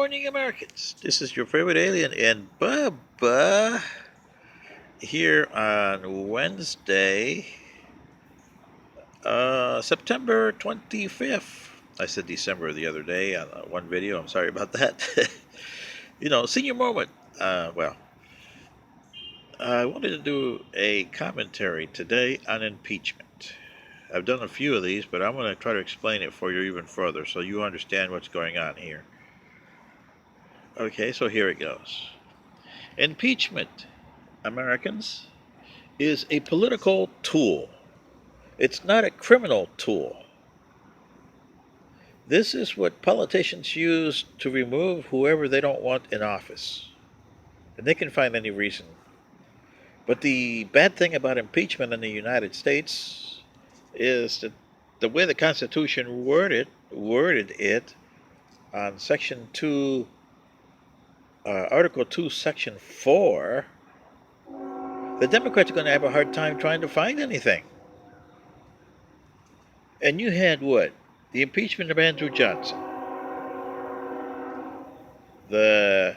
morning, Americans. This is your favorite alien and Bubba here on Wednesday, September 25th. I said December the other day on one video. I'm sorry about that. Senior moment. Well, I wanted to do a commentary today on impeachment. I've done a few of these, but I'm going to try to explain it for you even further so you understand what's going on here. Okay, so here it goes. Impeachment, Americans, is a political tool. It's not a criminal tool. This is what politicians use to remove whoever they don't want in office. And they can find any reason. But the bad thing about impeachment in the United States is that the way the Constitution worded it on Section 2, Article 2, Section 4, the Democrats are going to have a hard time trying to find anything. And you had what? The impeachment of Andrew Johnson, the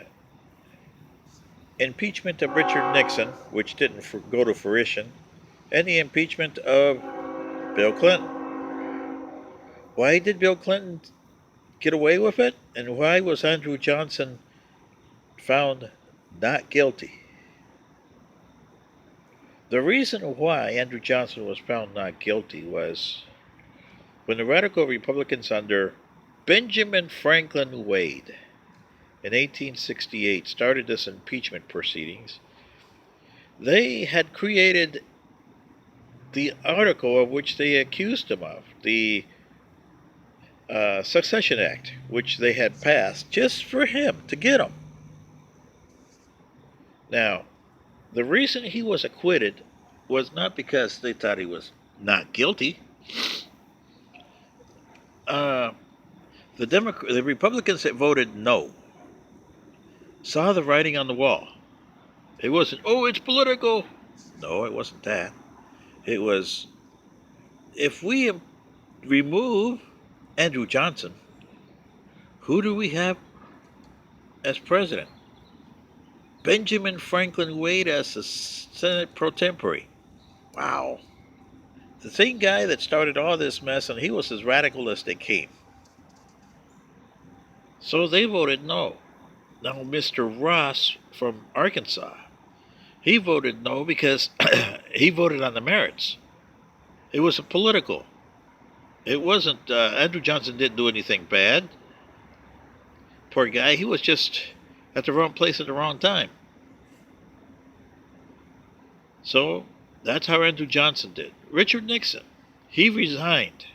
impeachment of Richard Nixon, which didn't go to fruition, and the impeachment of Bill Clinton. Why did Bill Clinton get away with it? And why was Andrew Johnson found not guilty? The reason why Andrew Johnson was found not guilty was when the radical Republicans under Benjamin Franklin Wade in 1868 started this impeachment proceedings, they had created the article of which they accused him of, the Succession Act, which they had passed just for him, to get him. Now, the reason he was acquitted was not because they thought he was not guilty. The Republicans that voted no saw the writing on the wall. It wasn't, oh, it's political. No, it wasn't that. It was, if we remove Andrew Johnson, who do we have as president? Benjamin Franklin Wade as the Senate pro tempore. Wow. The same guy that started all this mess, and he was as radical as they came. So they voted no. Now, Mr. Ross from Arkansas, he voted no because he voted on the merits. It was a political. It wasn't, Andrew Johnson didn't do anything bad. Poor guy, he was just at the wrong place at the wrong time. So that's how Andrew Johnson did. Richard Nixon, he resigned.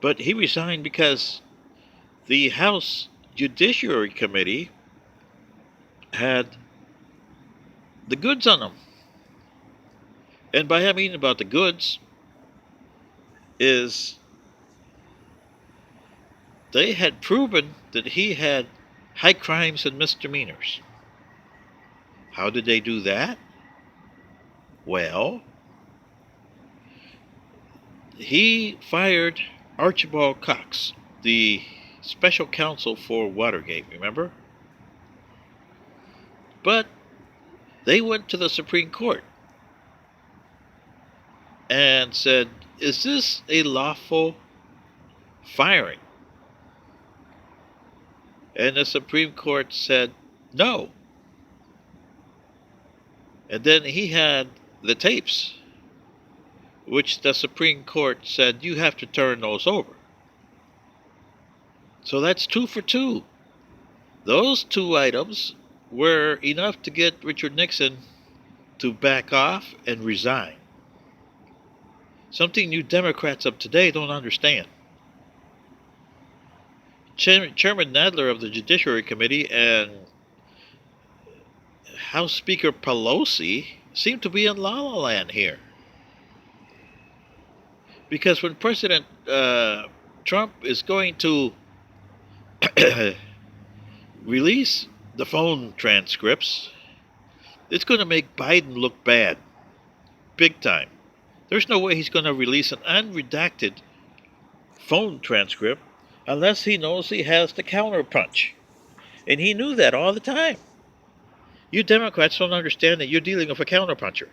But he resigned because the House Judiciary Committee had the goods on him. And by I mean about the goods is they had proven that he had high crimes and misdemeanors. How did they do that? Well, he fired Archibald Cox, the special counsel for Watergate, remember? But they went to the Supreme Court and said, is this a lawful firing? And the Supreme Court said, no. And then he had the tapes, which the Supreme Court said, you have to turn those over. So that's 2 for 2. Those 2 items were enough to get Richard Nixon to back off and resign. Something you Democrats of today don't understand. Chairman Nadler of the Judiciary Committee and House Speaker Pelosi seem to be in La La Land here. Because when President Trump is going to release the phone transcripts, it's going to make Biden look bad. Big time. There's no way he's going to release an unredacted phone transcript unless he knows he has to counterpunch. And he knew that all the time. You Democrats don't understand that you're dealing with a counterpuncher.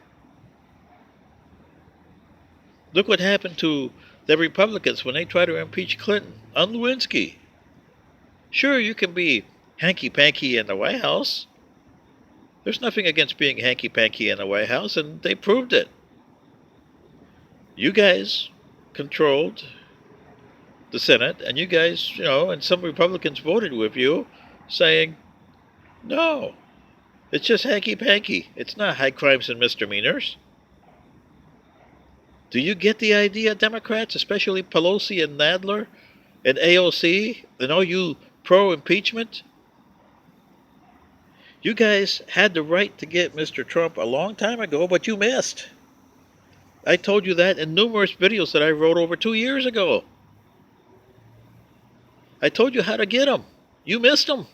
Look what happened to the Republicans when they tried to impeach Clinton on Lewinsky. Sure, you can be hanky-panky in the White House. There's nothing against being hanky-panky in the White House, and they proved it. You guys controlled the Senate, and you guys, and some Republicans voted with you saying, no, it's just hanky-panky. It's not high crimes and misdemeanors. Do you get the idea, Democrats, especially Pelosi and Nadler and AOC, and all you pro-impeachment? You guys had the right to get Mr. Trump a long time ago, but you missed. I told you that in numerous videos that I wrote over 2 years ago. I told you how to get him. You missed him.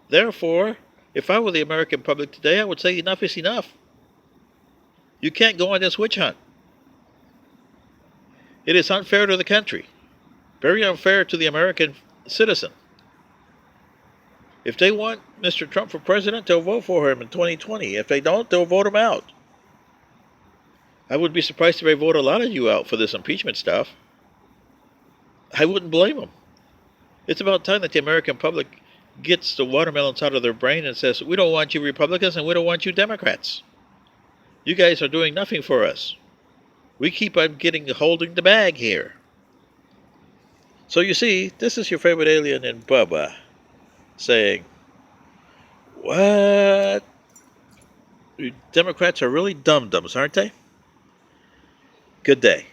Therefore, if I were the American public today, I would say enough is enough. You can't go on this witch hunt. It is unfair to the country. Very unfair to the American citizen. If they want Mr. Trump for president, they'll vote for him in 2020. If they don't, they'll vote him out. I would be surprised if they vote a lot of you out for this impeachment stuff. I wouldn't blame them. It's about time that the American public gets the watermelons out of their brain and says, we don't want you Republicans and we don't want you Democrats. You guys are doing nothing for us. We keep on holding the bag here. So you see, this is your favorite alien in Bubba saying, what? Democrats are really dum-dums, aren't they? Good day.